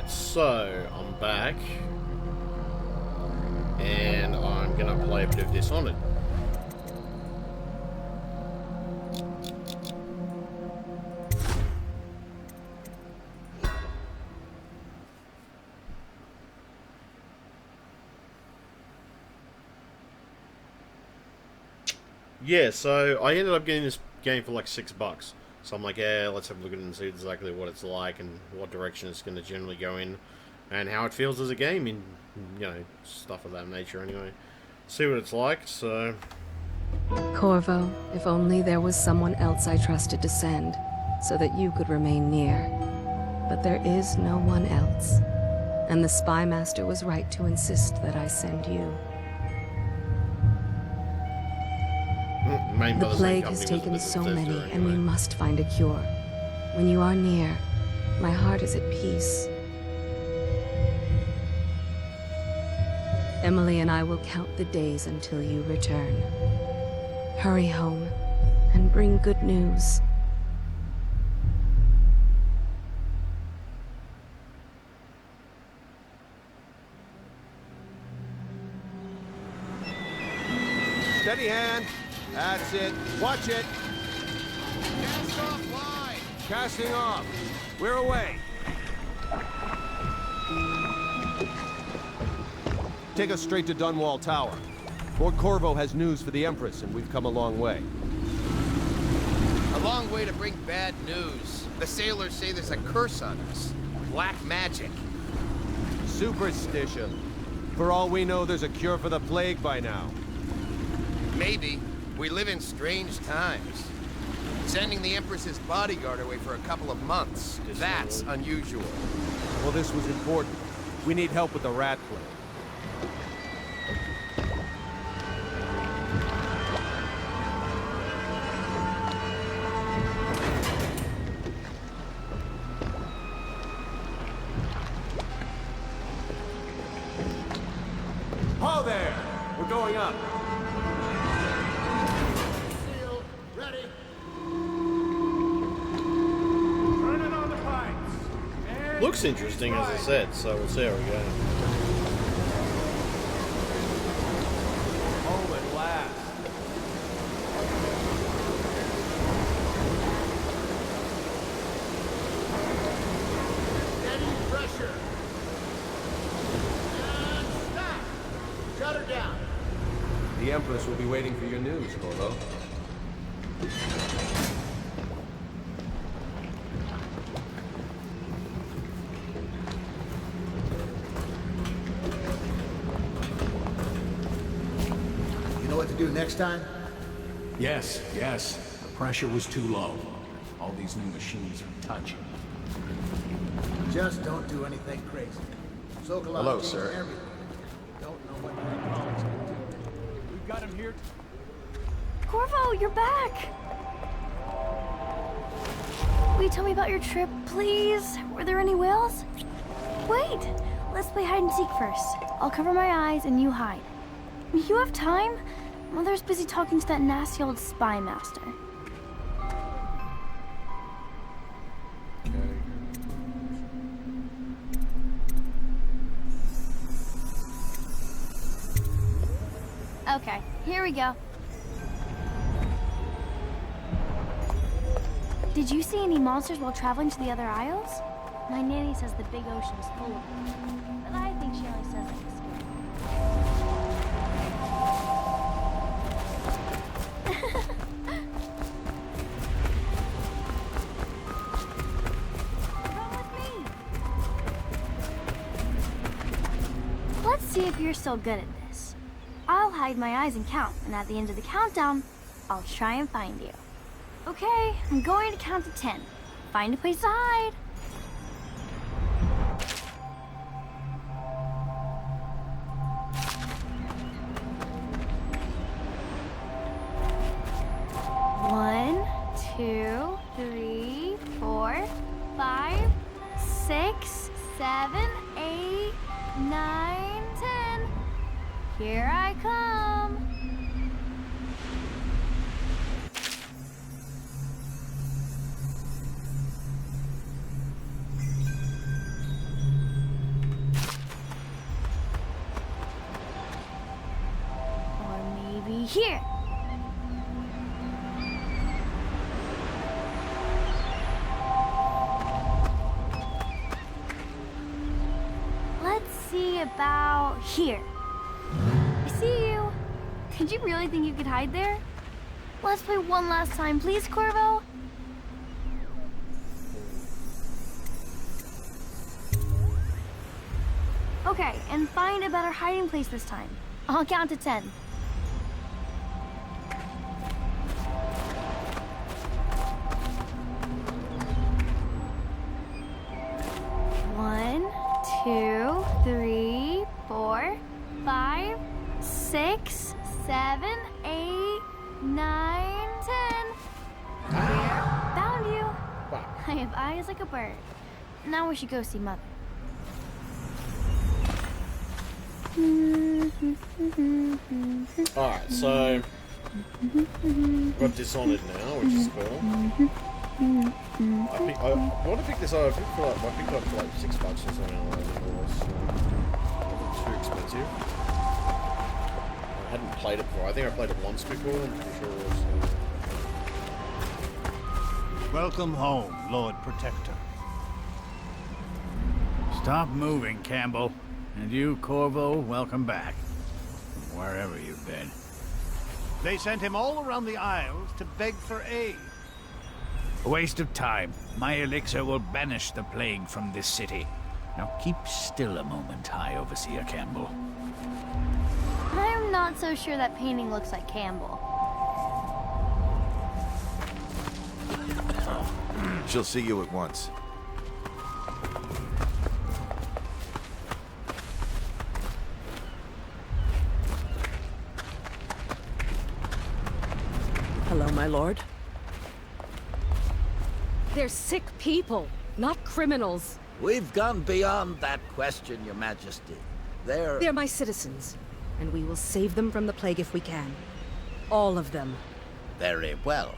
Alright, so I'm back. And I'm gonna play a bit of Dishonored. Yeah, so I ended up getting this game for like $6. So I'm like, yeah, let's have a look at it and see exactly what it's like and what direction it's going to generally go in and how it feels as a game in, you know, stuff of that nature anyway. See what it's like, so... Corvo, if only there was someone else I trusted to send, so that you could remain near. But there is no one else. And the Spy Master was right to insist that I send you. The plague has taken so many, and we must find a cure. When you are near, my heart is at peace. Emily and I will count the days until you return. Hurry home, and bring good news. Steady hand. That's it. Watch it. Cast off line. Casting off. We're away. Take us straight to Dunwall Tower. Lord Corvo has news for the Empress, and we've come a long way. A long way to bring bad news. The sailors say there's a curse on us. Black magic. Superstition. For all we know, there's a cure for the plague by now. Maybe. We live in strange times. Sending the Empress's bodyguard away for a couple of months. That's unusual. Well, this was important. We need help with the rat plague. Ho there! We're going up. Sealed. Ready. Turning on the pipes. Looks interesting, as I said, so we'll see how we go. Home at last. Steady pressure. And stop. Shut her down. The Empress will be waiting for your news, Corvo. You know what to do next time? Yes. The pressure was too low. All these new machines are touchy. Just don't do anything crazy. Hello, sir. Everything. Don't know what your colleagues can do. We've got him here. Corvo, you're back! Will you tell me about your trip, please? Were there any whales? Wait! Let's play hide and seek first. I'll cover my eyes and you hide. You have time? Mother's busy talking to that nasty old spy master. Okay, here we go. Did you see any monsters while traveling to the other isles? My nanny says the big ocean is full of them, but I think she only says it to scare me. Come with me. Let's see if you're still good at this. I'll hide my eyes and count, and at the end of the countdown, I'll try and find you. Okay, I'm going to count to 10. Find a place to hide. One, 2, 3, 4, 5, 6, 7, 8, 9, 10. Here I come. here. Let's see about here. I see you. Did you really think you could hide there? Let's play one last time, please, Corvo. Okay, and find a better hiding place this time. I'll count to 10. One, 2, 3, 4, 5, 6, 7, 8, 9, 10. Found you. Wow. I have eyes like a bird. Now we should go see Mother. Alright, so we've got Dishonored now, which is cool. I want to pick this up. I picked it up for like $6 or something like that. It wasn't too expensive. I hadn't played it before. I think I played it once before. I'm pretty sure it was. Welcome home, Lord Protector. Stop moving, Campbell. And you, Corvo, welcome back. From wherever you've been. They sent him all around the Isles to beg for aid. A waste of time. My elixir will banish the plague from this city. Now keep still a moment, High Overseer Campbell. I'm not so sure that painting looks like Campbell. She'll see you at once. Hello, my lord. They're sick people, not criminals. We've gone beyond that question, Your Majesty. They're my citizens, and we will save them from the plague if we can. All of them. Very well.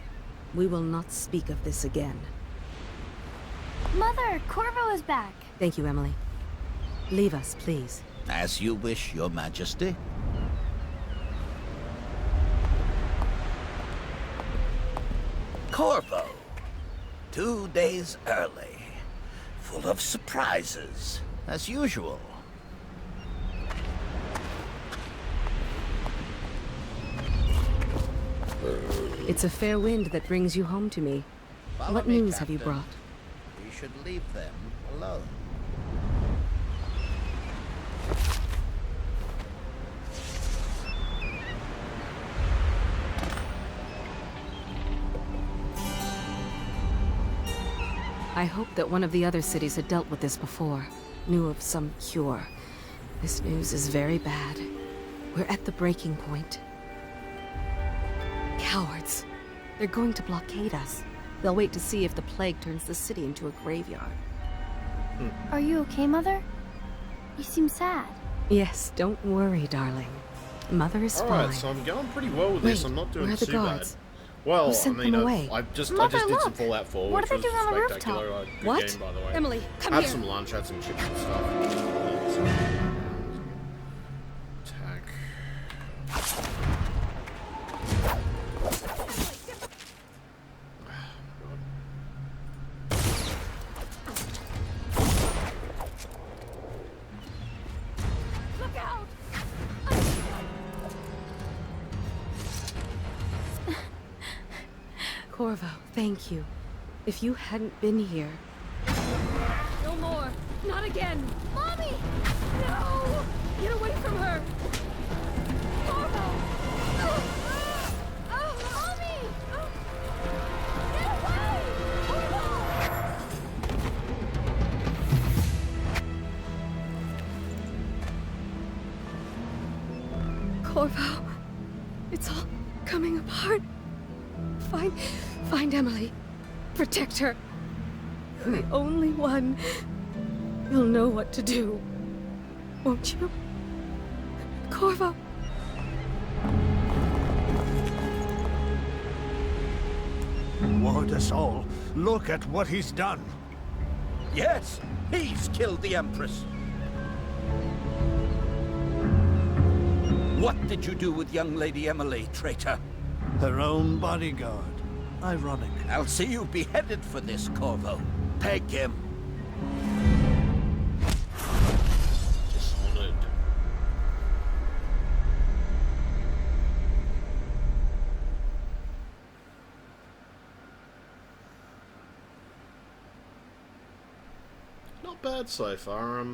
We will not speak of this again. Mother, Corvo is back. Thank you, Emily. Leave us, please. As you wish, Your Majesty. Corvo. 2 days early. Full of surprises, as usual. It's a fair wind that brings you home to me. Follow What me, news have you Captain. brought? We should leave them alone. I hoped that one of the other cities had dealt with this before, knew of some cure. This news is very bad. We're at the breaking point. Cowards. They're going to blockade us. They'll wait to see if the plague turns the city into a graveyard. Are you okay, Mother? You seem sad. Yes, don't worry, darling. Mother is fine. Alright, so I'm going pretty well with this. Wait, I'm not doing where are the too guards? bad. Well, Who sent I mean, them away? I just Mother, did some look! Fallout 4, What which are they was doing on the spectacular. rooftop? Good What? game, by the way. Emily, come had here. some lunch, had some chips and stuff. Attack. Look out! Corvo, thank you. If you hadn't been here... No more! Not again! Mommy! No! Get away from her! Corvo! Oh, Mommy! Get away! Corvo, it's all coming apart. Find Emily. Protect her. You're the only one. You'll know what to do. Won't you? Corvo. Ward us all. Look at what he's done. Yes, he's killed the Empress. What did you do with young Lady Emily, traitor? Her own bodyguard. Ironic. I'll see you beheaded for this, Corvo. Peg him. Dishonored. Not bad so far.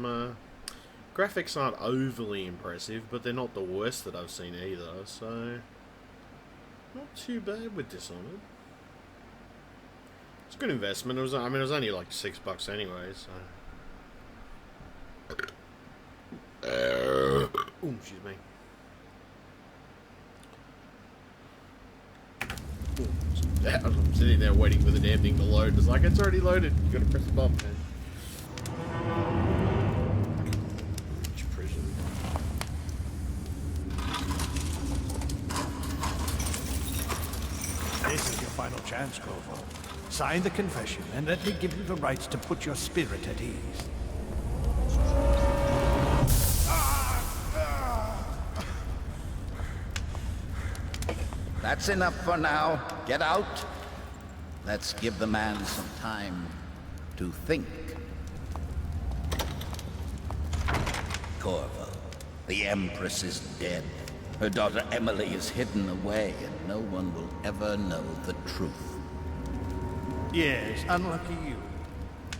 Graphics aren't overly impressive, but they're not the worst that I've seen either, so not too bad with Dishonored. It's a good investment. It was only like $6 anyway, so. Excuse me. I'm sitting there waiting for the damn thing to load. It's like, it's already loaded. You gotta press the button, man. Which prison? This is your final chance, Corvo. Sign the confession, and let me give you the rights to put your spirit at ease. That's enough for now. Get out. Let's give the man some time to think. Corvo, the Empress is dead. Her daughter Emily is hidden away, and no one will ever know the truth. Yes, unlucky you.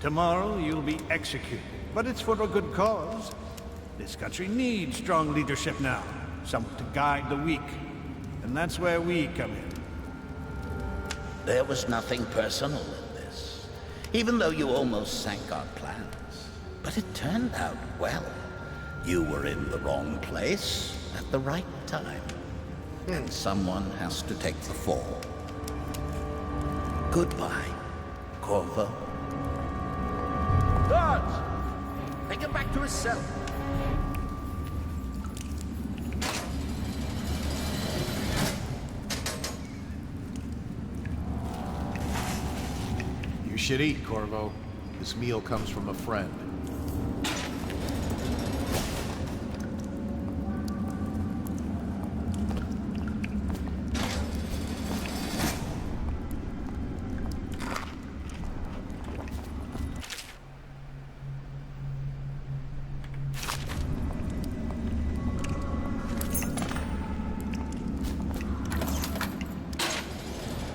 Tomorrow you'll be executed, but it's for a good cause. This country needs strong leadership now, someone to guide the weak. And that's where we come in. There was nothing personal in this, even though you almost sank our plans. But it turned out well. You were in the wrong place at the right time. And someone has to take the fall. Goodbye, Corvo. Guards! Take him back to his cell. You should eat, Corvo. This meal comes from a friend.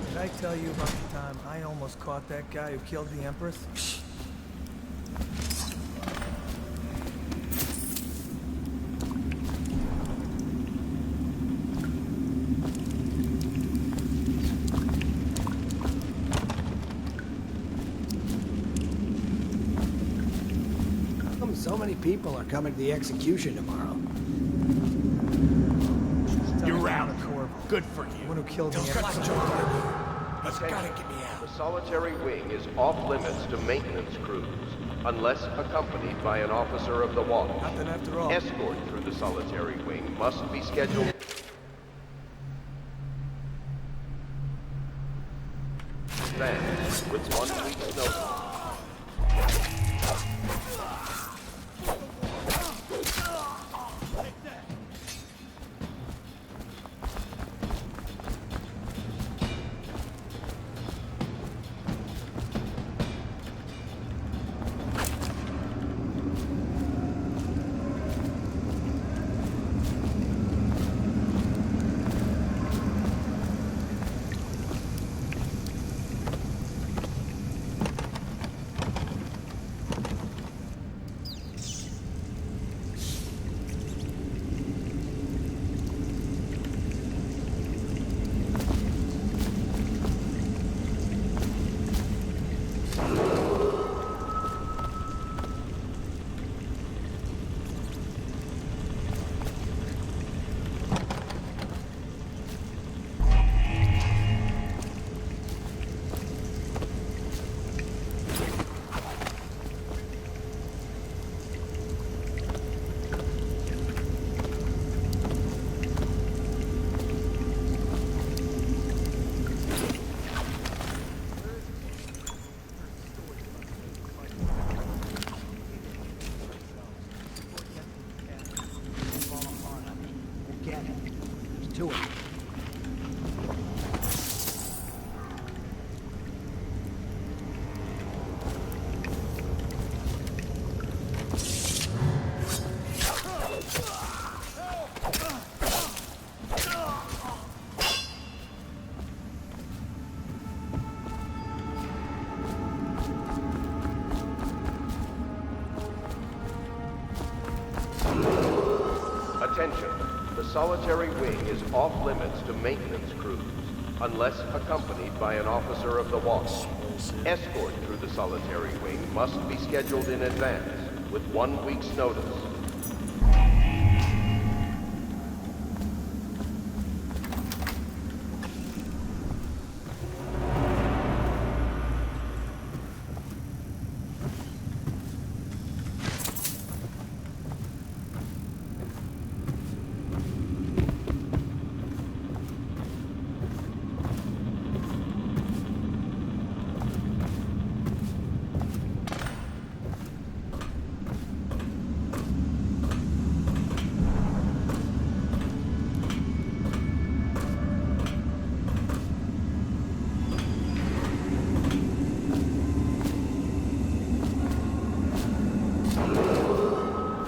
Did I tell you about the time I almost caught that guy who killed the Empress? How come so many people are coming to the execution tomorrow? You're out. Good for you. The one who killed the Empress. He's gotta get me out. The solitary wing is off limits to maintenance crews, unless accompanied by an officer of the watch. Nothing after all. Escort through the solitary wing must be scheduled. Then, with 1 week's notice. to it. Attention, the solitary wing is off limits to maintenance crews, unless accompanied by an officer of the watch. Escort through the solitary wing must be scheduled in advance, with 1 week's notice.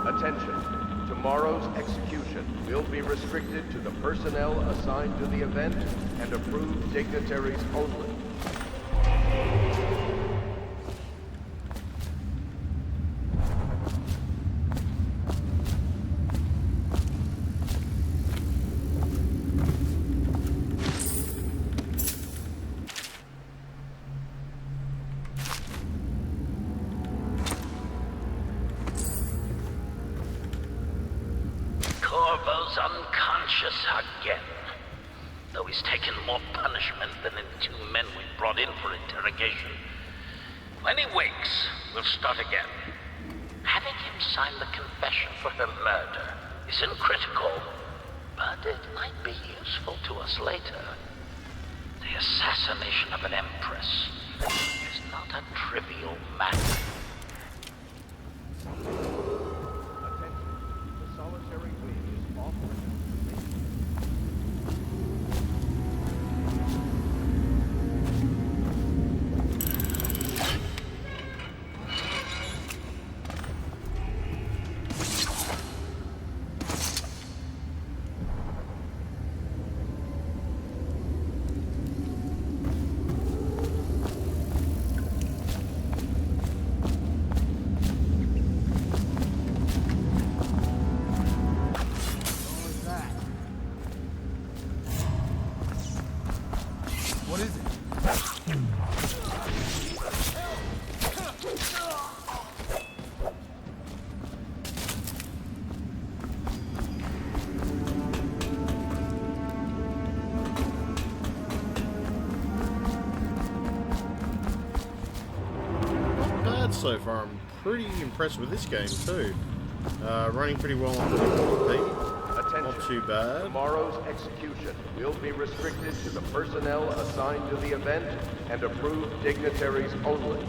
Attention, tomorrow's execution will be restricted to the personnel assigned to the event and approved dignitaries only. Corvo's unconscious again. Though he's taken more punishment than the 2 men we brought in for interrogation. When he wakes, we'll start again. Having him sign the confession for her murder isn't critical, but it might be useful to us later. The assassination of an empress is not a trivial matter. The solitary wing is off limits. What is it? Not bad so far. I'm pretty impressed with this game too. Running pretty well on 40p. Not too bad. Tomorrow's execution will be restricted to the personnel assigned to the event and approved dignitaries only.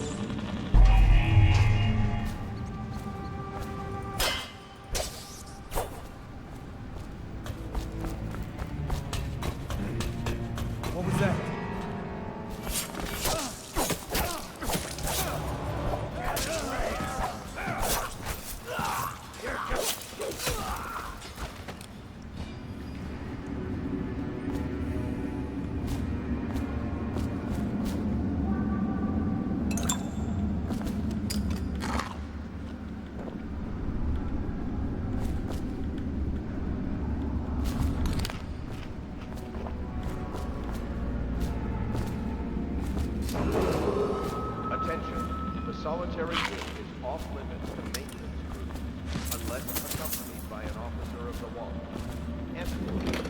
What was that? Attention, the solitary wing is off limits to maintenance crews, unless accompanied by an officer of the watch. Escort.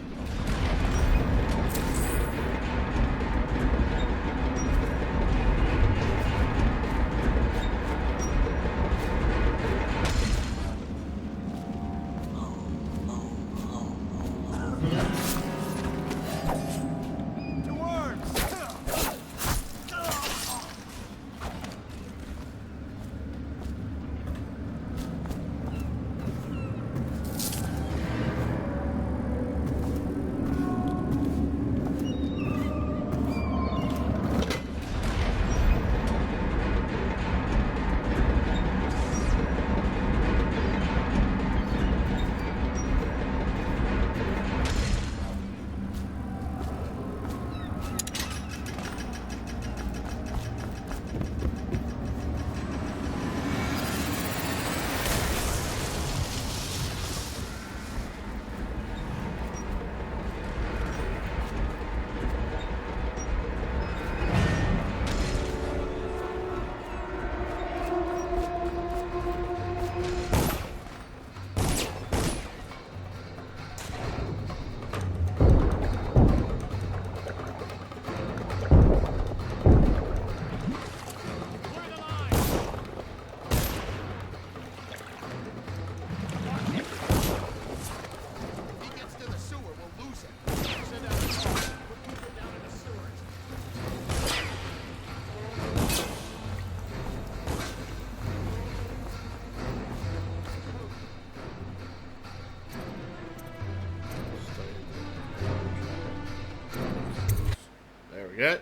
it?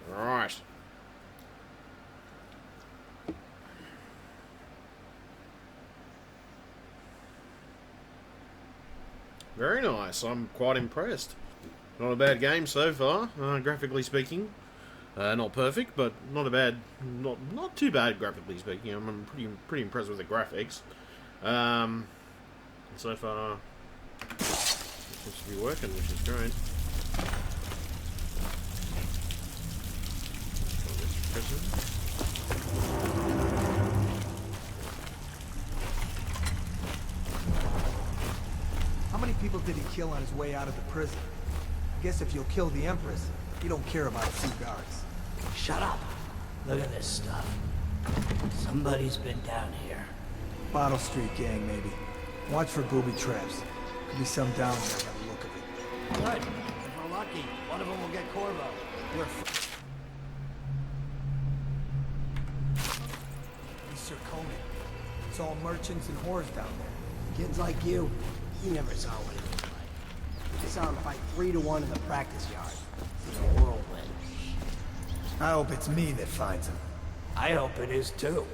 Right. Very nice. I'm quite impressed. Not a bad game so far, graphically speaking. Not perfect, but not a bad, not too bad graphically speaking. I'm pretty impressed with the graphics. So far, it seems to be working, which is great. How many people did he kill on his way out of the prison? I guess if you'll kill the Empress, you don't care about 2 guards. Shut up. Look at this stuff. Somebody's been down here. Bottle Street gang, maybe. Watch for booby traps. Could be some down there by the look of it. Good. If we're lucky, one of them will get Corvo. Mr. Conan. It's all merchants and whores down there. Kids like you never saw what it was like. You saw him fight 3 to 1 in the practice yard. In a whirlwind. I hope it's me that finds him. I hope it is too.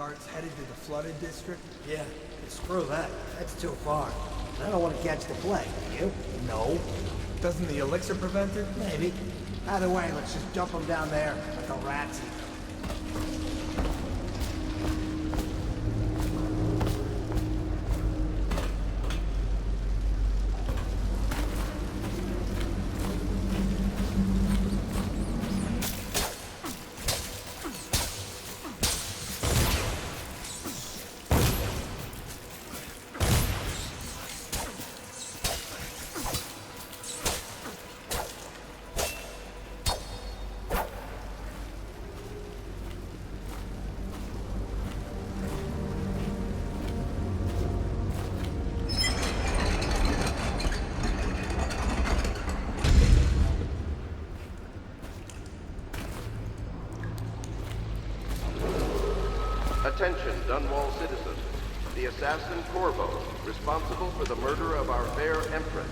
carts headed to the flooded district? Yeah, screw that. That's too far. I don't want to catch the plague, do you? No. Doesn't the elixir prevent it? Maybe. Either way, let's just dump them down there. Let the rats eat. Attention, Dunwall citizens. The assassin Corvo, responsible for the murder of our fair Empress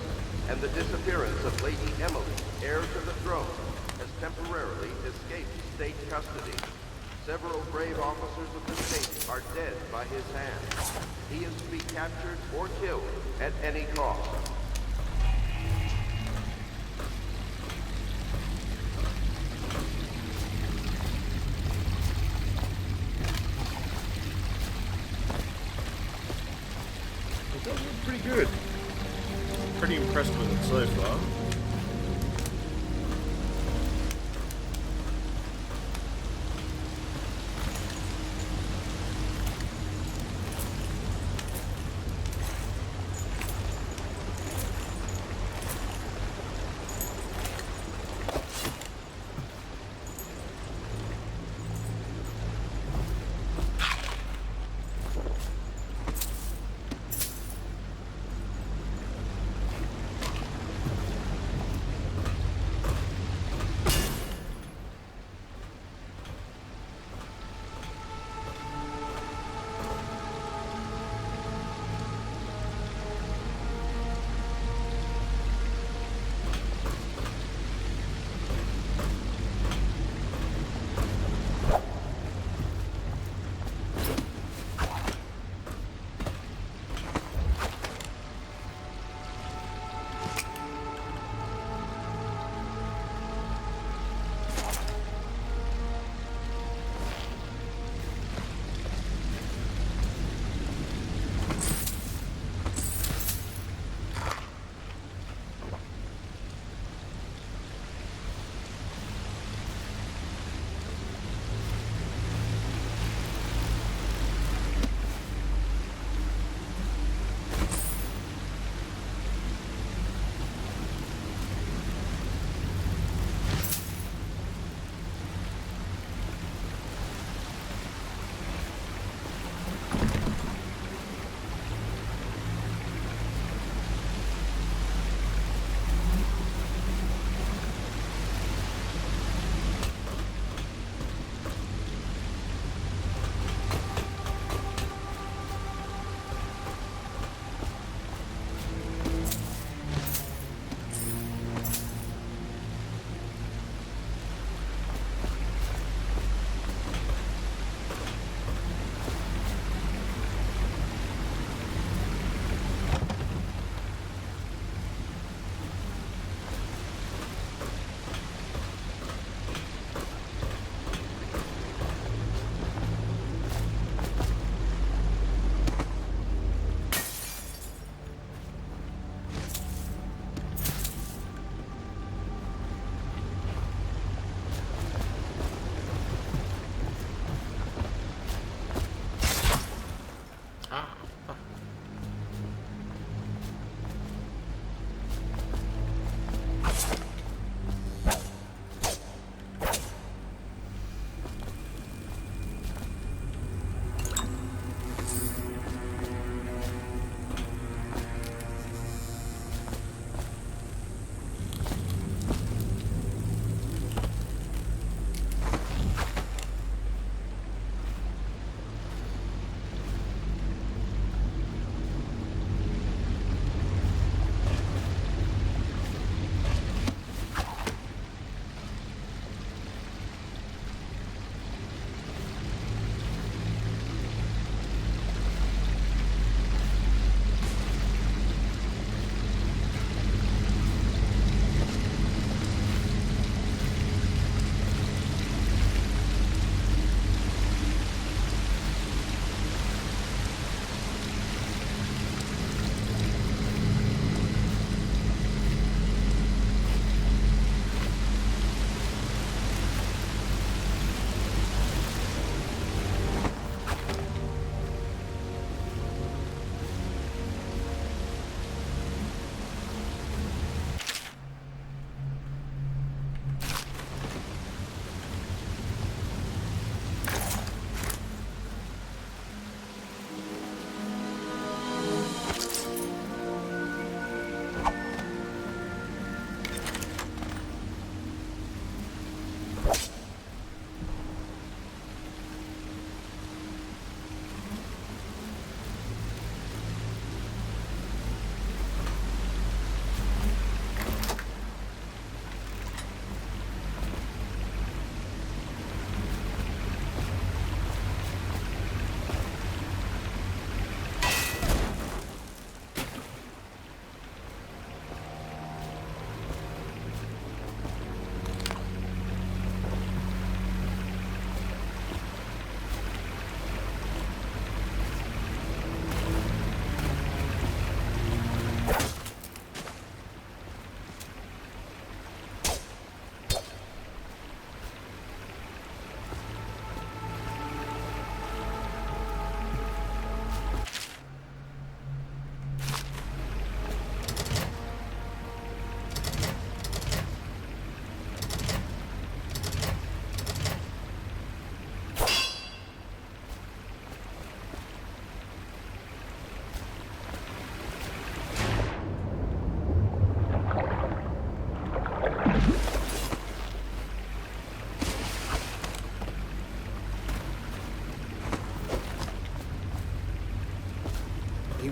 and the disappearance of Lady Emily, heir to the throne, has temporarily escaped state custody. Several brave officers of the state are dead by his hand. He is to be captured or killed at any cost. It does look pretty good. Pretty impressed with it so far.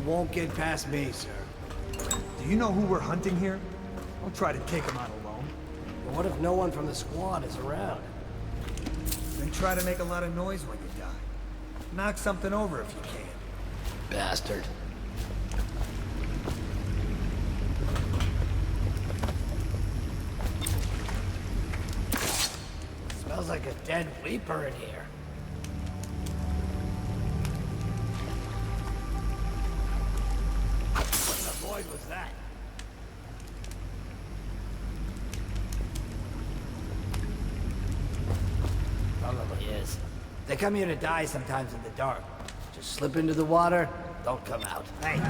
won't get past me, sir. Do you know who we're hunting here? Don't try to take him out alone. But what if no one from the squad is around? Then try to make a lot of noise when you die. Knock something over if you can. Bastard. Smells like a dead Reaper in here. What in the void was that? Probably is. They come here to die sometimes in the dark. Just slip into the water, don't come out. Hey!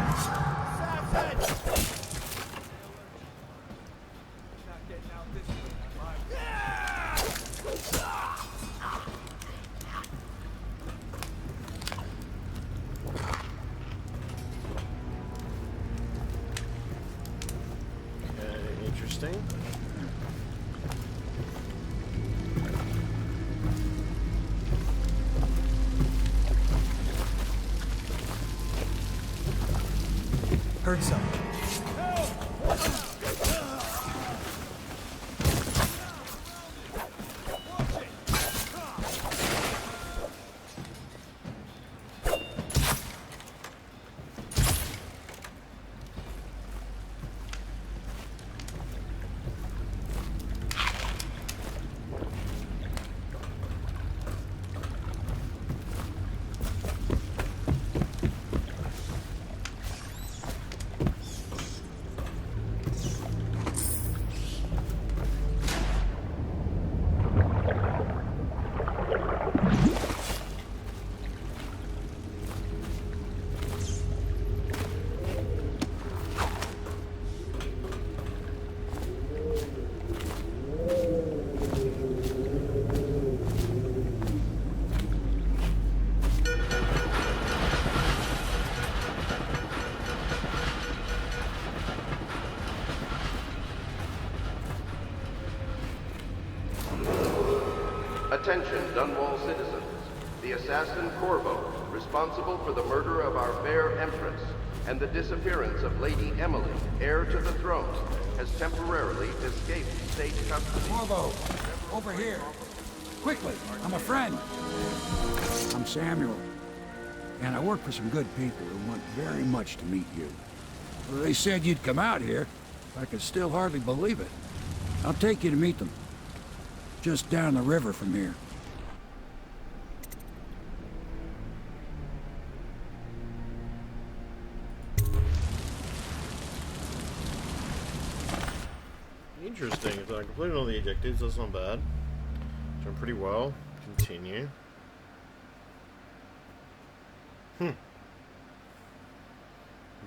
Interesting. Heard something. Attention, Dunwall citizens. The assassin Corvo, responsible for the murder of our fair Empress and the disappearance of Lady Emily, heir to the throne, has temporarily escaped state custody. Corvo, over here. Quickly, I'm a friend. I'm Samuel, and I work for some good people who want very much to meet you. Well, they said you'd come out here. I can still hardly believe it. I'll take you to meet them. Just down the river from here. Interesting. So I completed all the objectives. That's not bad. Doing pretty well. Continue.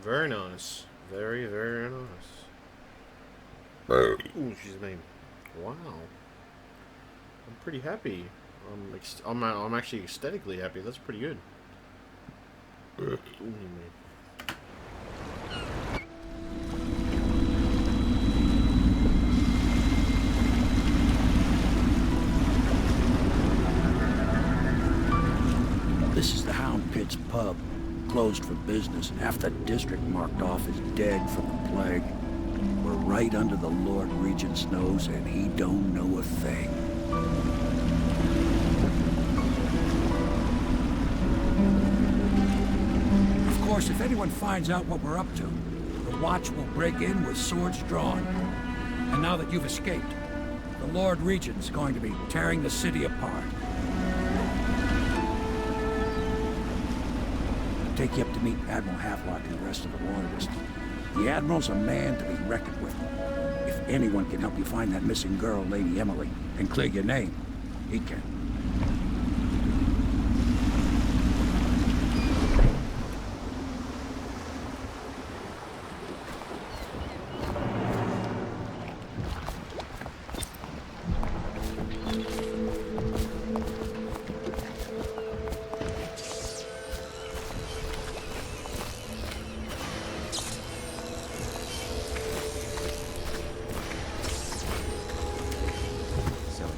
Very nice. Very, very nice. Ooh, excuse me. Wow. I'm pretty happy. I'm actually aesthetically happy. That's pretty good. Ooh, This is the Hound Pit's pub. Closed for business and half the district marked off as dead from the plague. We're right under the Lord Regent's nose and he don't know a thing. Of course, if anyone finds out what we're up to, the Watch will break in with swords drawn. And now that you've escaped, the Lord Regent's going to be tearing the city apart. Take you up to meet Admiral Havelock and the rest of the Loyalists. The Admiral's a man to be reckoned with. If anyone can help you find that missing girl, Lady Emily, and clear your name, he can.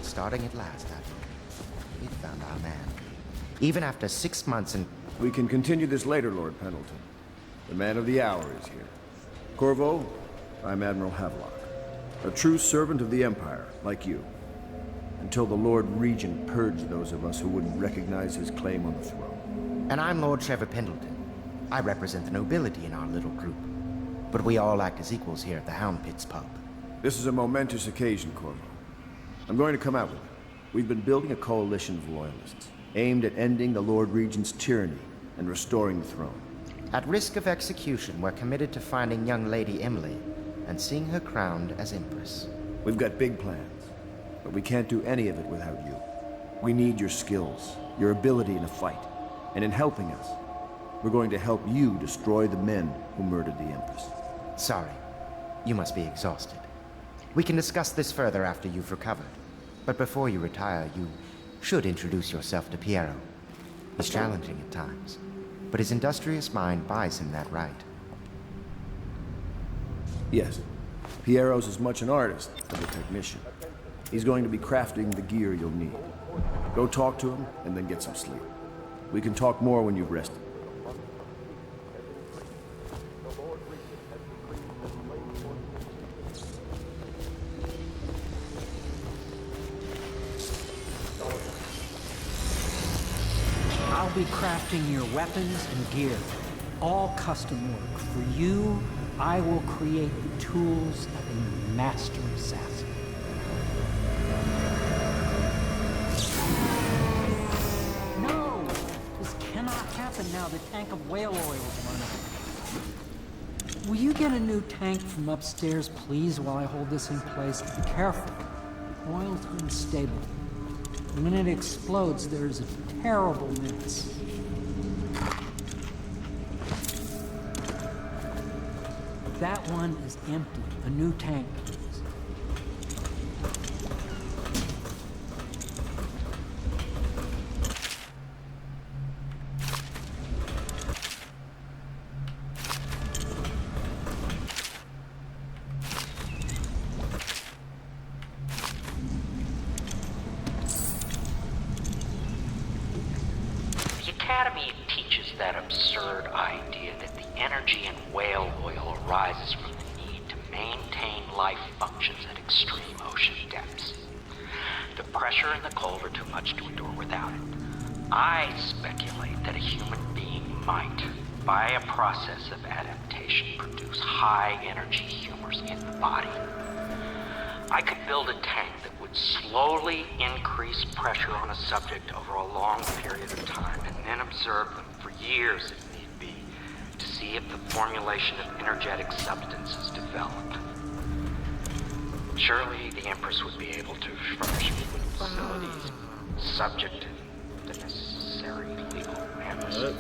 Starting at last, we found our man. Even after 6 months and... We can continue this later, Lord Pendleton. The man of the hour is here. Corvo, I'm Admiral Havelock. A true servant of the Empire, like you. Until the Lord Regent purged those of us who wouldn't recognize his claim on the throne. And I'm Lord Trevor Pendleton. I represent the nobility in our little group. But we all act as equals here at the Hound Pits pub. This is a momentous occasion, Corvo. I'm going to come out with it. We've been building a coalition of loyalists, aimed at ending the Lord Regent's tyranny and restoring the throne. At risk of execution, we're committed to finding young Lady Emily and seeing her crowned as Empress. We've got big plans, but we can't do any of it without you. We need your skills, your ability in a fight, and in helping us, we're going to help you destroy the men who murdered the Empress. Sorry, you must be exhausted. We can discuss this further after you've recovered. But before you retire, you should introduce yourself to Piero. He's challenging at times, but his industrious mind buys him that right. Yes, Piero's as much an artist as a technician. He's going to be crafting the gear you'll need. Go talk to him, and then get some sleep. We can talk more when you've rested. I'll be crafting your weapons and gear. All custom work. For you, I will create the tools of a master assassin. No! This cannot happen now. The tank of whale oil is running. Will you get a new tank from upstairs, please, while I hold this in place? Be careful. Oil's unstable. When it explodes, there's a terrible mess. That one is empty. A new tank, please. The Academy teaches that absurd idea that the energy in whale oil arises from the need to maintain life functions at extreme ocean depths. The pressure and the cold are too much to endure without it. I speculate that a human being might, by a process of adaptation, produce high-energy humors in the body. I could build a tank that would slowly increase pressure on a subject over a long period of time and then observe them for years if need be to see if the formulation of energetic substances developed. Surely the Empress would be able to furnish me with facilities subject to the necessary legal amnesty.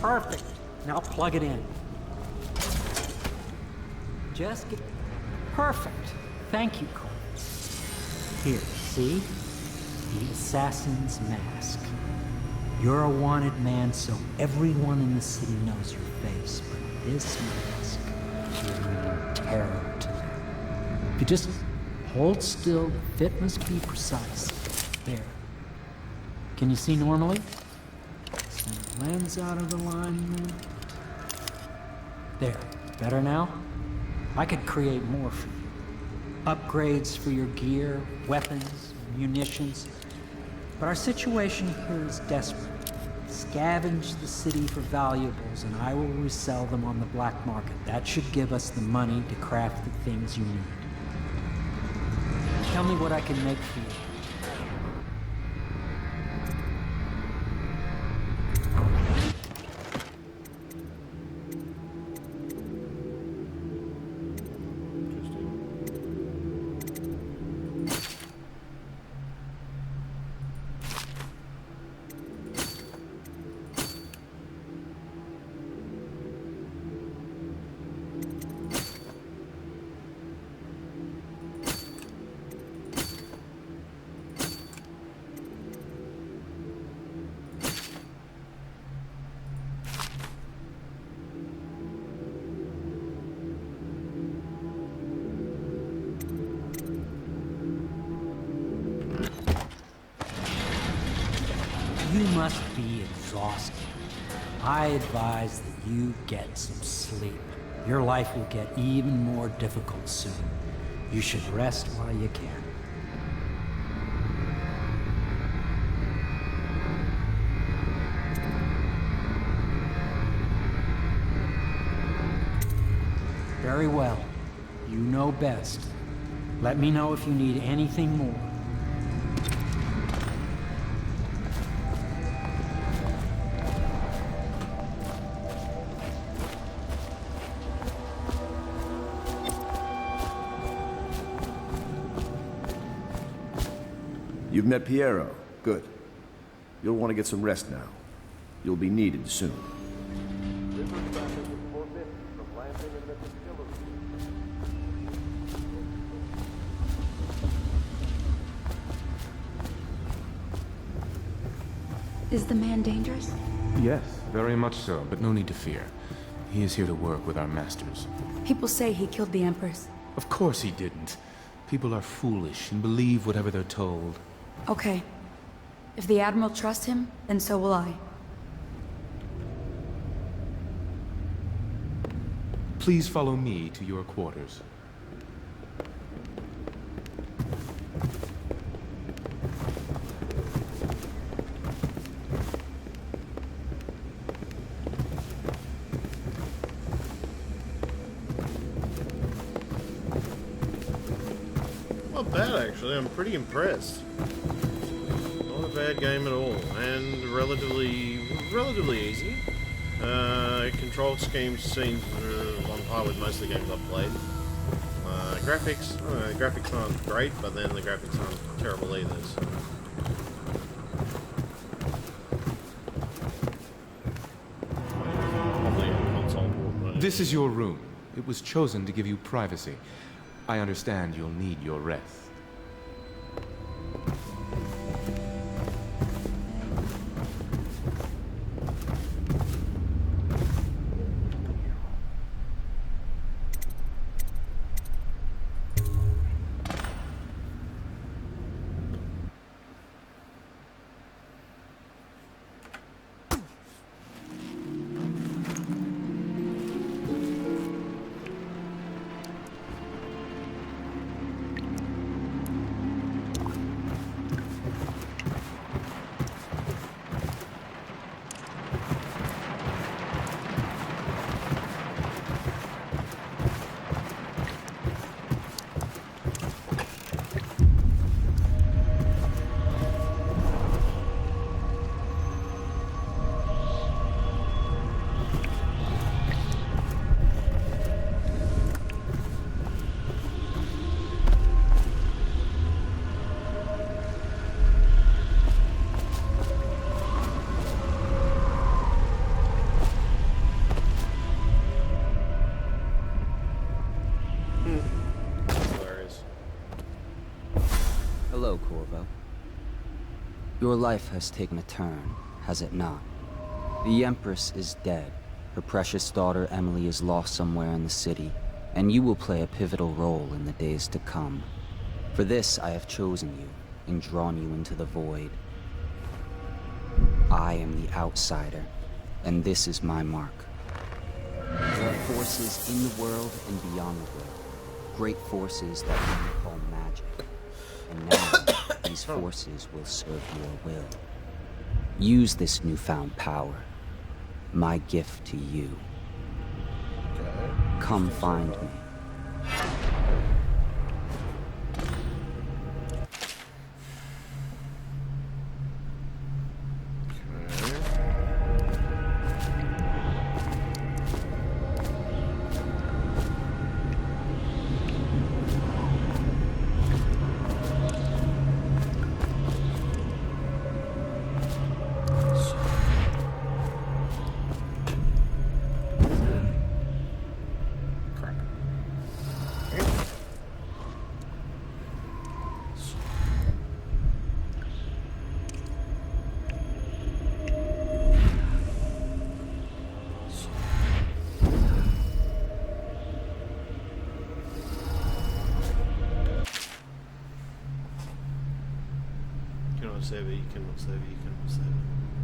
Perfect. Now plug it in. Just get... Perfect. Thank you, Cole. Here, see? The assassin's mask. You're a wanted man, so everyone in the city knows your face, but this mask, you mean terror to them. If you just hold still, the fit must be precise. There. Can you see normally? Lens out of alignment. There. Better now? I could create more for you. Upgrades for your gear, weapons, munitions. But our situation here is desperate. Scavenge the city for valuables and I will resell them on the black market. That should give us the money to craft the things you need. Tell me what I can make for you. You must be exhausted. I advise that you get some sleep. Your life will get even more difficult soon. You should rest while you can. Very well. You know best. Let me know if you need anything more. You've met Piero. Good. You'll want to get some rest now. You'll be needed soon. Is the man dangerous? Yes, very much so, but no need to fear. He is here to work with our masters. People say he killed the Empress. Of course he didn't. People are foolish and believe whatever they're told. Okay. If the Admiral trusts him, then so will I. Please follow me to your quarters. Not bad, actually. I'm pretty impressed. Not a bad game at all, and relatively easy. Control scheme seems on par with most of the games I've played. Graphics aren't great, but then the graphics aren't terrible either. So. Probably a console port. This is your room. It was chosen to give you privacy. I understand you'll need your rest. Hello, Corvo. Your life has taken a turn, has it not? The Empress is dead. Her precious daughter Emily is lost somewhere in the city, and you will play a pivotal role in the days to come. For this, I have chosen you and drawn you into the void. I am the outsider, and this is my mark. There are forces in the world and beyond the world. Great forces that we call magic. And now, these forces will serve your will. Use this newfound power. My gift to you. Come find me. Save it, you cannot save it, you cannot save it.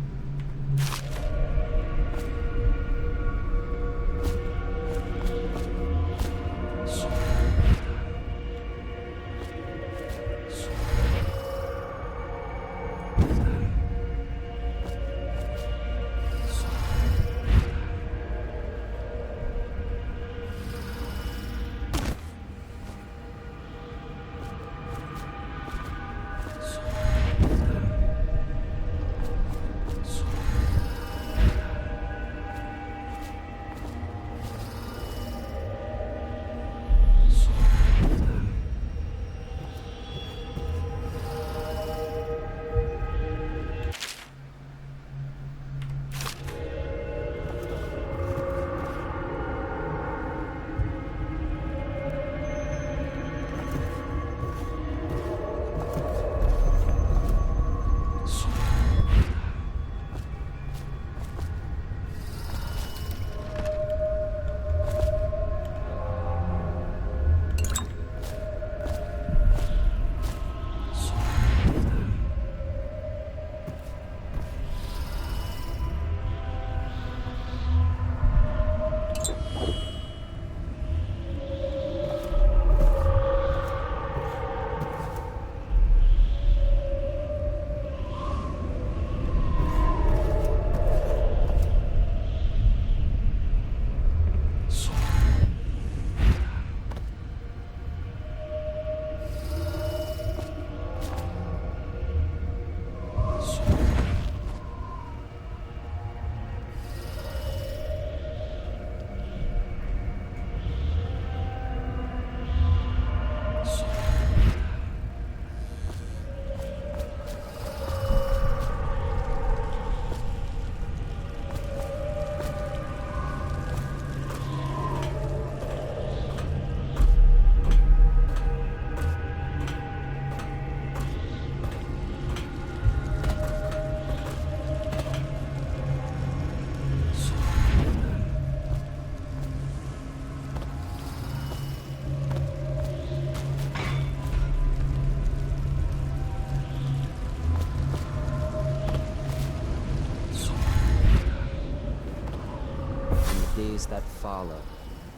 days that follow,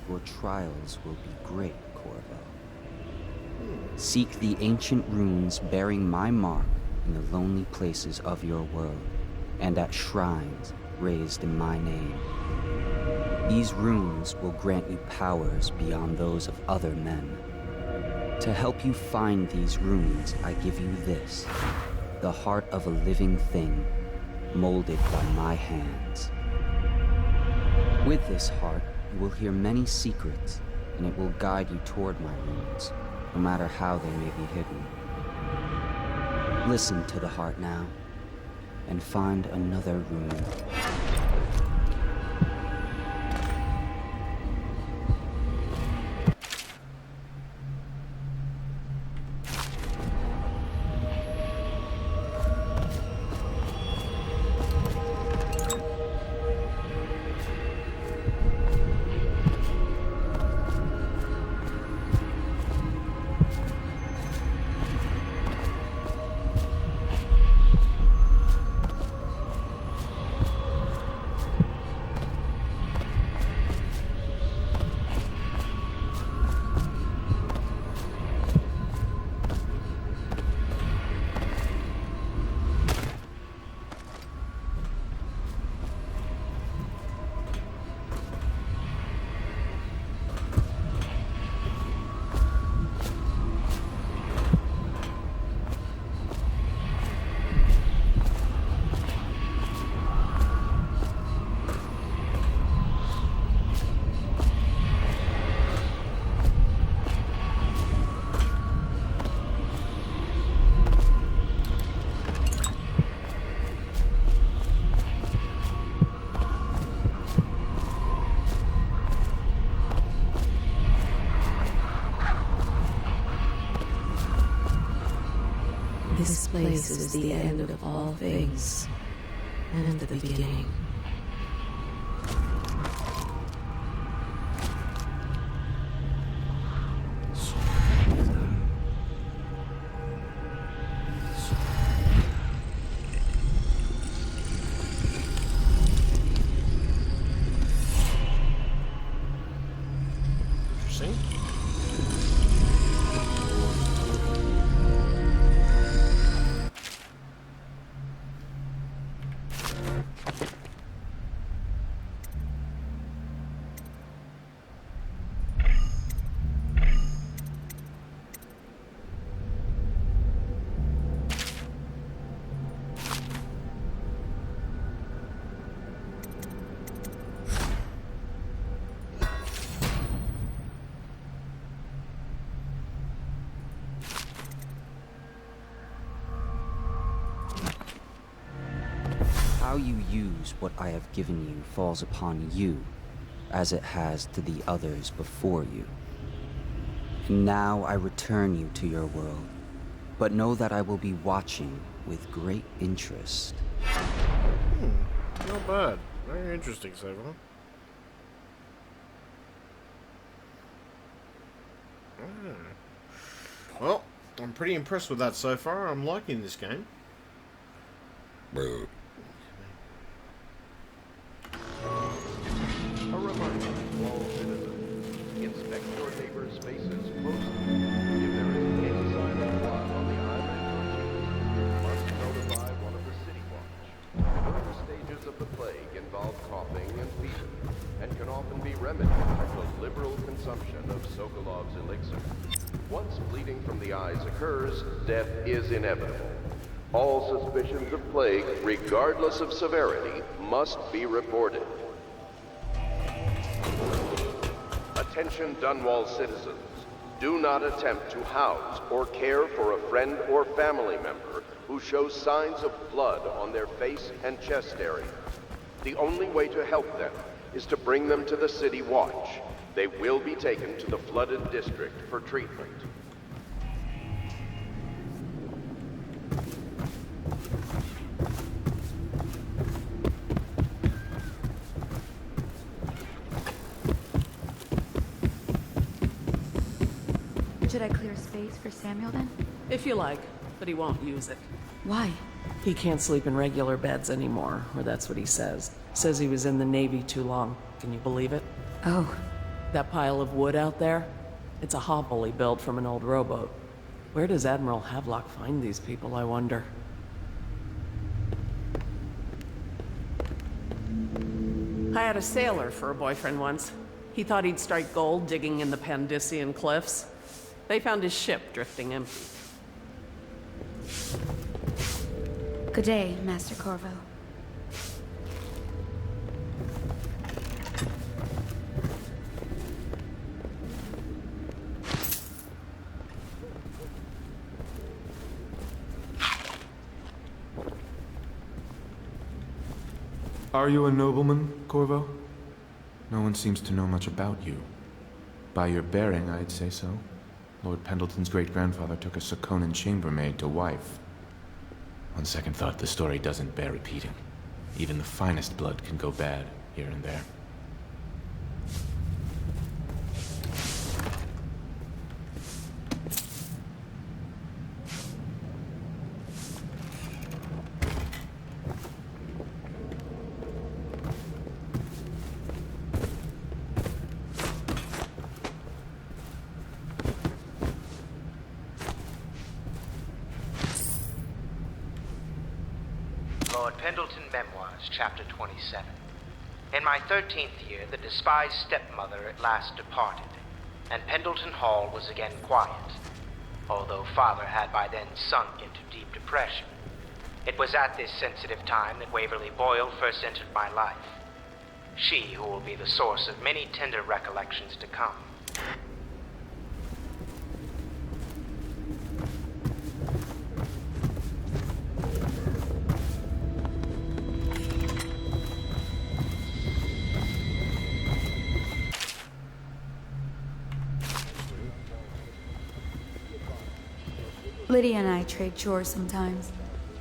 your trials will be great, Corvo. Seek the ancient runes bearing my mark in the lonely places of your world, and at shrines raised in my name. These runes will grant you powers beyond those of other men. To help you find these runes, I give you this, the heart of a living thing, molded by my hands. With this heart, you will hear many secrets, and it will guide you toward my runes, no matter how they may be hidden. Listen to the heart now, and find another rune. This place is the end of all things, and the beginning. How you use what I have given you falls upon you, as it has to the others before you. And now I return you to your world, but know that I will be watching with great interest. Not bad. Very interesting so far. Well, I'm pretty impressed with that so far. I'm liking this game. A reminder to all citizens, inspect your neighbor's faces closely. If there is any sign of blood on the island you must notify one of the city watch. Early stages of the plague involve coughing and fever, and can often be remedied through the liberal consumption of Sokolov's elixir. Once bleeding from the eyes occurs, death is inevitable. All suspicions of plague, regardless of severity, must be reported. Attention Dunwall citizens. Do not attempt to house or care for a friend or family member who shows signs of blood on their face and chest area. The only way to help them is to bring them to the City Watch. They will be taken to the flooded district for treatment. Should I clear space for Samuel then? If you like, but he won't use it. Why? He can't sleep in regular beds anymore, or that's what he says. Says he was in the Navy too long. Can you believe it? Oh. That pile of wood out there? It's a hovel he built from an old rowboat. Where does Admiral Havelock find these people, I wonder? I had a sailor for a boyfriend once. He thought he'd strike gold digging in the Pandician cliffs. They found his ship drifting empty. Good day, Master Corvo. Are you a nobleman, Corvo? No one seems to know much about you. By your bearing, I'd say so. Lord Pendleton's great-grandfather took a Sokonan chambermaid to wife. On second thought, the story doesn't bear repeating. Even the finest blood can go bad, here and there. Lord Pendleton Memoirs, Chapter 27. In my 13th year, the despised stepmother at last departed, and Pendleton Hall was again quiet, although Father had by then sunk into deep depression. It was at this sensitive time that Waverly Boyle first entered my life. She who will be the source of many tender recollections to come. Lydia and I trade chores sometimes,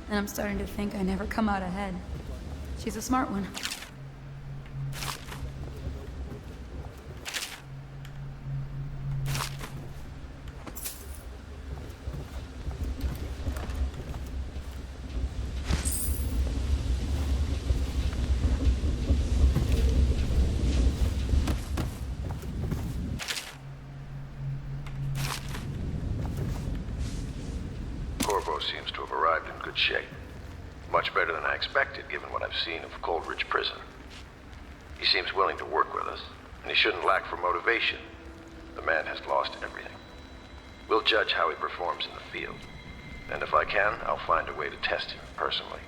and I'm starting to think I never come out ahead. She's a smart one. Corvo seems to have arrived in good shape. Much much better than I expected, given what I've seen of Coldridge Prison. He seems willing to work with us, and he shouldn't lack for motivation. The man has lost everything. We'll judge how he performs in the field. And if I can, I'll find a way to test him personally.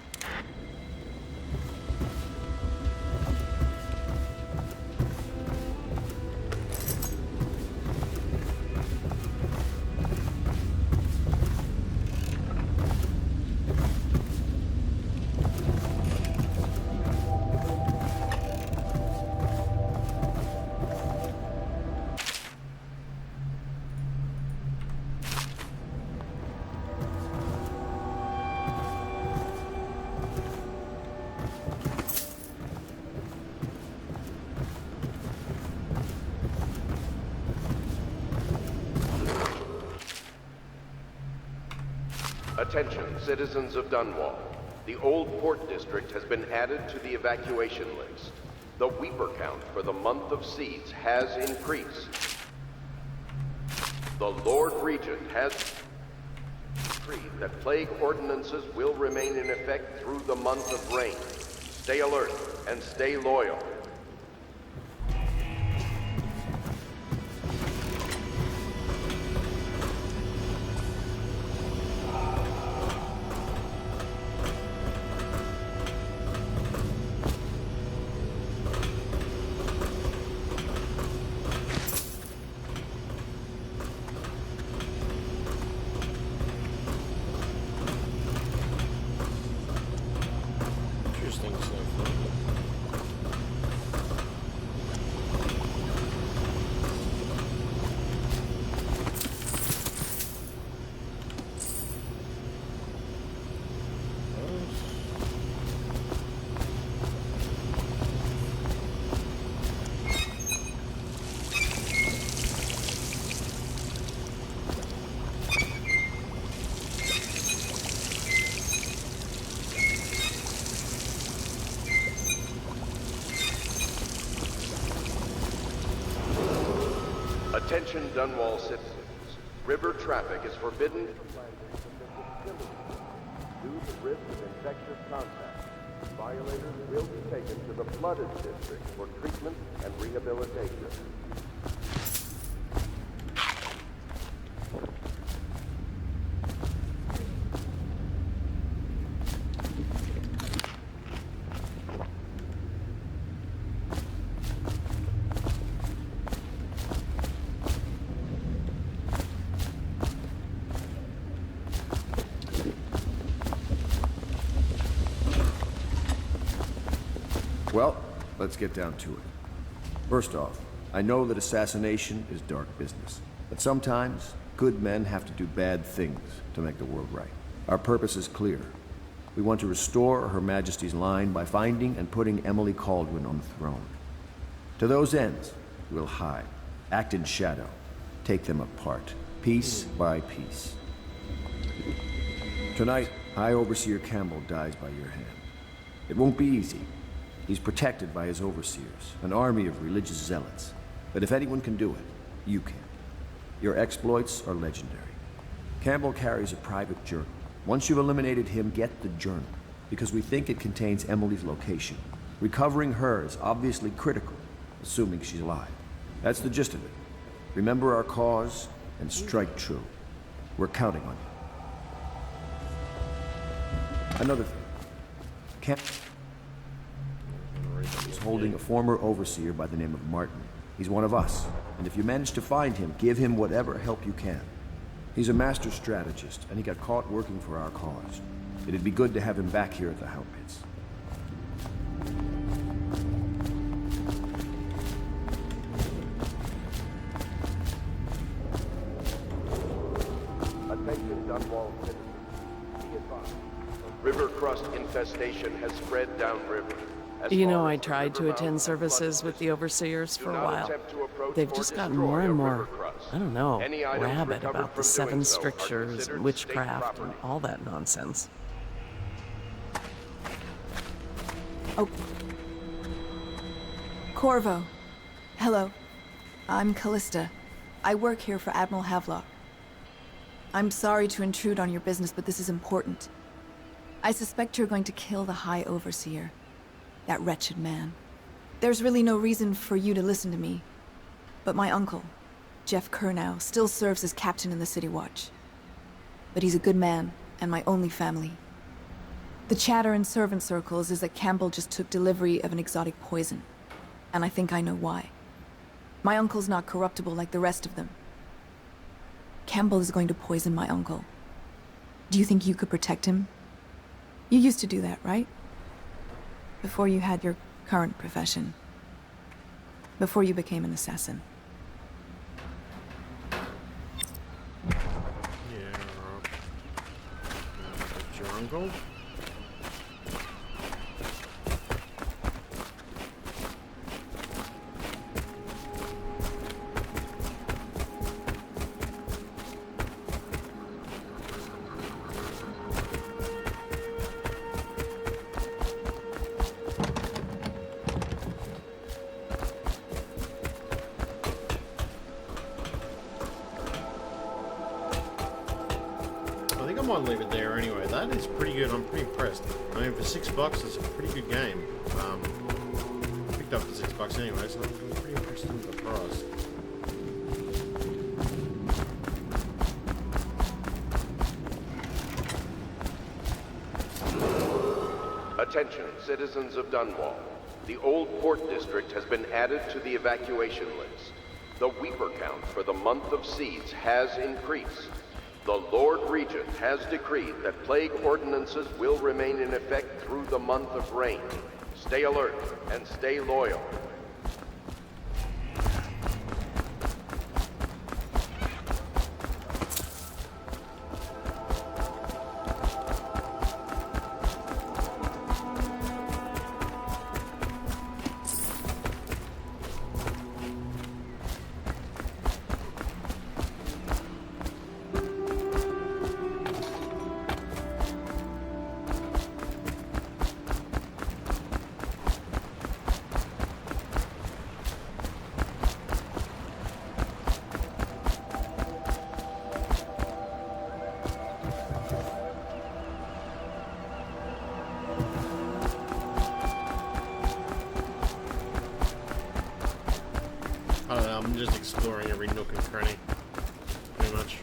Attention, citizens of Dunwall. The Old Port District has been added to the evacuation list. The Weeper count for the month of siege has increased. The Lord Regent has decreed that plague ordinances will remain in effect through the month of rain. Stay alert and stay loyal. Attention Dunwall citizens. River traffic is forbidden due to risk of infectious contact. Violators will be taken to the flooded district for treatment and rehabilitation. Well, let's get down to it. First off, I know that assassination is dark business, but sometimes good men have to do bad things to make the world right. Our purpose is clear. We want to restore Her Majesty's line by finding and putting Emily Kaldwin on the throne. To those ends, we'll hide, act in shadow, take them apart, piece by piece. Tonight, High Overseer Campbell dies by your hand. It won't be easy. He's protected by his overseers, an army of religious zealots. But if anyone can do it, you can. Your exploits are legendary. Campbell carries a private journal. Once you've eliminated him, get the journal, because we think it contains Emily's location. Recovering her is obviously critical, assuming she's alive. That's the gist of it. Remember our cause and strike true. We're counting on you. Another thing. Campbell is holding a former overseer by the name of Martin. He's one of us, and if you manage to find him, give him whatever help you can. He's a master strategist, and he got caught working for our cause. It'd be good to have him back here at the Hound Pits. Attention Dunwall citizens. Be advised. River crust infestation has spread downriver. You know, I tried to attend services with the overseers for a while. They've just gotten more and more, I don't know, rabid about the seven strictures and witchcraft and all that nonsense. Oh. Corvo. Hello. I'm Callista. I work here for Admiral Havelock. I'm sorry to intrude on your business, but this is important. I suspect you're going to kill the High Overseer. That wretched man. There's really no reason for you to listen to me. But my uncle, Jeff Kernow, still serves as captain in the City Watch. But he's a good man, and my only family. The chatter in servant circles is that Campbell just took delivery of an exotic poison. And I think I know why. My uncle's not corruptible like the rest of them. Campbell is going to poison my uncle. Do you think you could protect him? You used to do that, right? Before you had your current profession. Before you became an assassin. Yeah, your uncle? I might leave it there anyway. That is pretty good. I'm pretty impressed. I mean, for $6, it's a pretty good game. I picked up for $6 anyway, so I'm pretty impressed with the price. Attention, citizens of Dunwall. The Old Port District has been added to the evacuation list. The Weeper count for the month of siege has increased. The Lord Regent has decreed that plague ordinances will remain in effect through the month of rain. Stay alert and stay loyal. I don't know, I'm just exploring every nook and cranny, pretty much.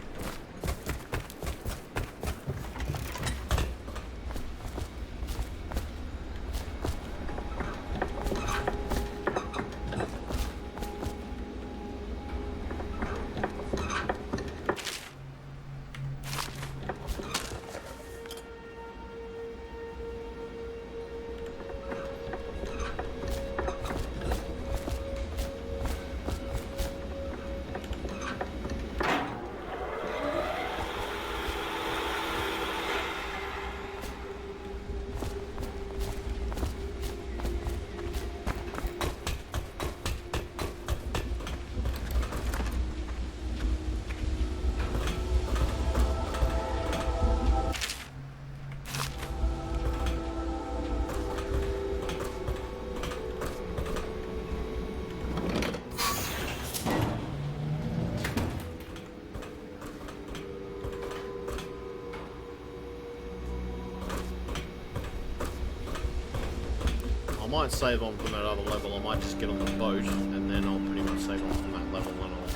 I might save on from that other level. I might just get on the boat and then I'll pretty much save on from that level and I'll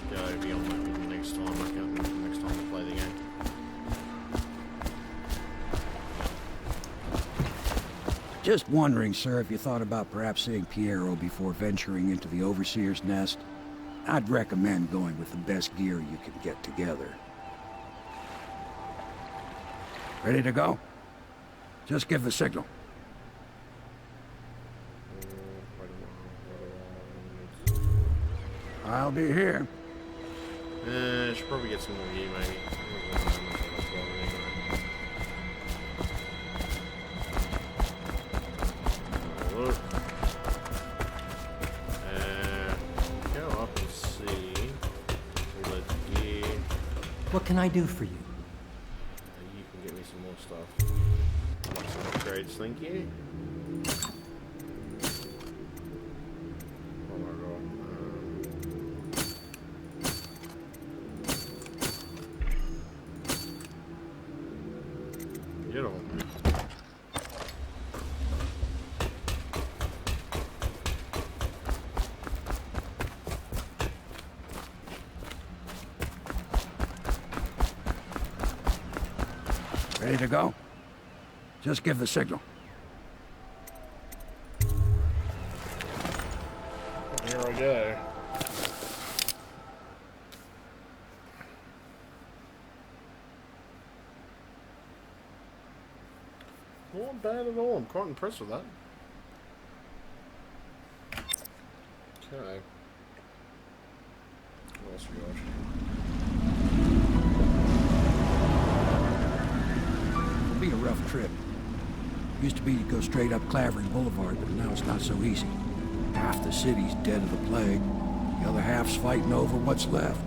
go beyond that the next time. Next time I play the game. Just wondering, sir, if you thought about perhaps seeing Piero before venturing into the Overseer's nest. I'd recommend going with the best gear you can get together. Ready to go? Just give the signal. I'll be here. I should probably get some more gear, maybe. Look. Go up and see. Reload the gear. What can I do for you? You can get me some more stuff. Like some upgrades, thank you. Oh my god. Get on. Ready to go? Just give the signal. Here I go. Not bad at all. I'm quite impressed with that. Okay. What else we got? It'll be a rough trip. Used to be to go straight up Clavering Boulevard, but now it's not so easy. Half the city's dead of the plague. The other half's fighting over what's left.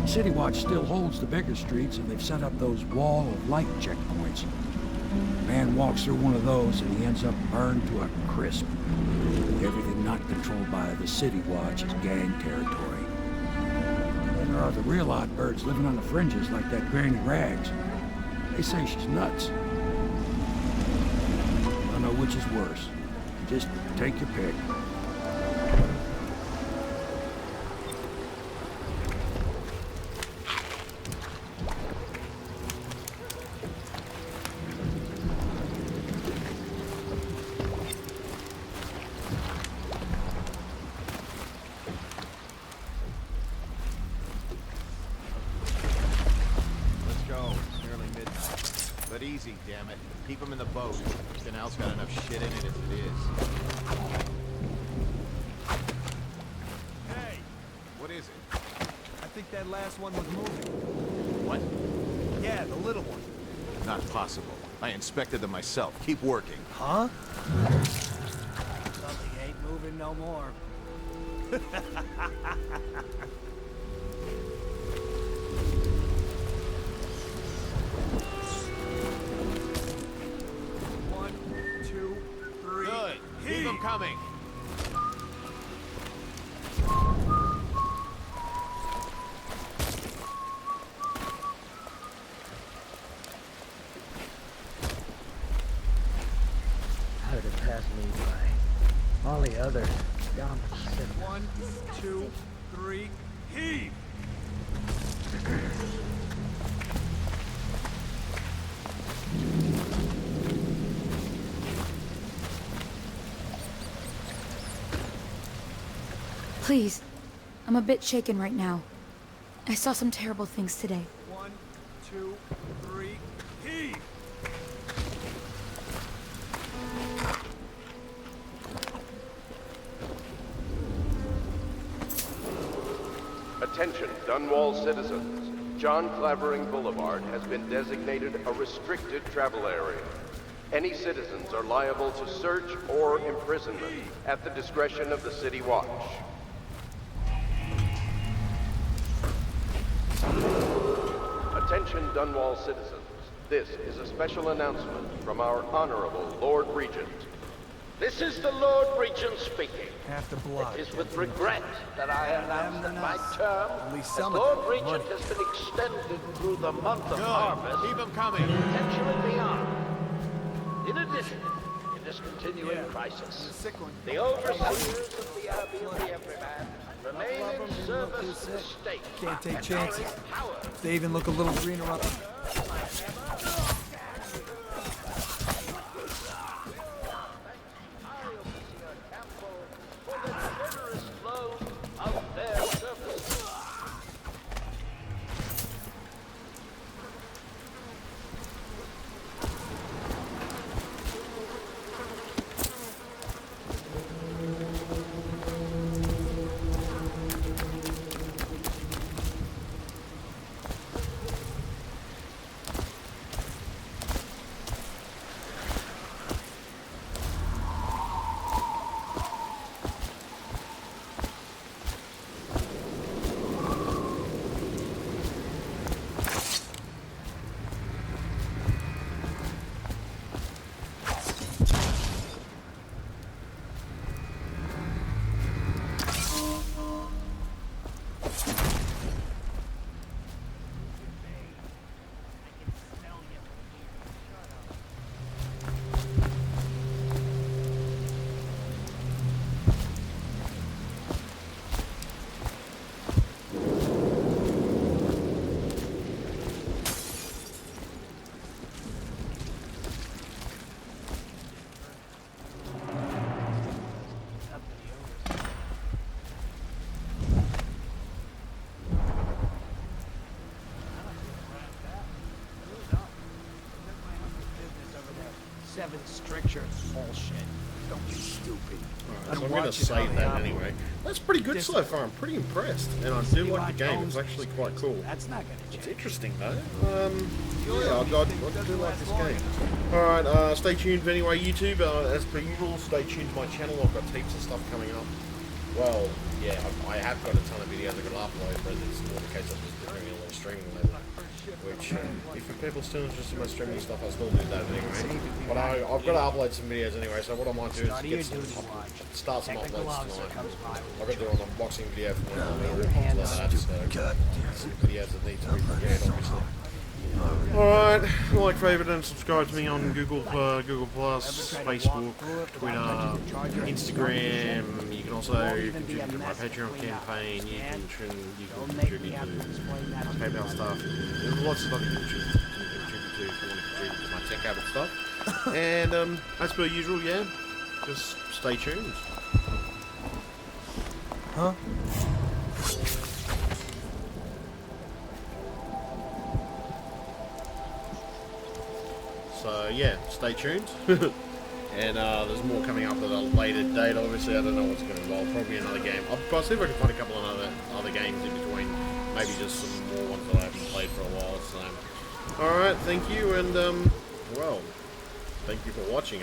City Watch still holds the bigger streets, and they've set up those wall of light checkpoints. A man walks through one of those, and he ends up burned to a crisp. Everything not controlled by the City Watch is gang territory. And there are the real odd birds living on the fringes, like that Granny Rags. They say she's nuts. I don't know which is worse. Just take your pick. Let's go. It's nearly midnight. But easy, damn it. Keep them in the boat. Canal's got enough shit in it as it is. Hey! What is it? I think that last one was moving. What? Yeah, the little one. Not possible. I inspected them myself. Keep working. Huh? Something ain't moving no more. One, two, three. Good. Keep them coming. How did it pass me by? All the others down the city. One, two, three, heave! Please, I'm a bit shaken right now. I saw some terrible things today. One, two, three, heave! Attention, Dunwall citizens. John Clavering Boulevard has been designated a restricted travel area. Any citizens are liable to search or imprisonment at the discretion of the City Watch. Attention, Dunwall citizens. This is a special announcement from our Honorable Lord Regent. This is the Lord Regent speaking. Half the block. It is with regret that I announce that my term as some Lord of them Regent money. has been extended through the month of Good. harvest. Keep them coming. And potentially beyond. In addition, in this continuing crisis, the overseers of the Abbey of the Everyman remain in service to the state. Can't take and chances. carry power. They even look a little greener up. For the generous flow of their services. 7 stricture bullshit. Don't be stupid. Alright, so I'm going to save that anyway. That's pretty good so far. I'm pretty impressed. And I do like the game. It's actually quite cool. That's not gonna change. It's interesting though. Yeah, I do like this game. Alright, stay tuned anyway, YouTube. As per usual, stay tuned to my channel. I've got heaps of stuff coming up. Well, yeah, I have got a ton of videos I've got to upload, but it's more the case of just doing a little streaming level. Which, if people still interested in my streaming stuff, I'll still do that anyway. But I've got to upload some videos anyway, so what I might do is get start some uploads tonight. I've got to do an unboxing video for one of the that, so some videos that need to be prepared, obviously. Alright, like, favourite and subscribe to me on Google Plus, Facebook, Twitter, Instagram. You can also contribute to my Patreon campaign. You can contribute to my PayPal stuff. There's lots of stuff you can contribute to if you want to contribute to my tech habit stuff. And as per usual, yeah, just stay tuned. Huh? So yeah, stay tuned. And there's more coming up at a later date. Obviously, I don't know what's going to involve. Probably another game. I'll see if I can find a couple of other games in between. Maybe just some more ones that I haven't played for a while. So, all right, thank you, and well, thank you for watching.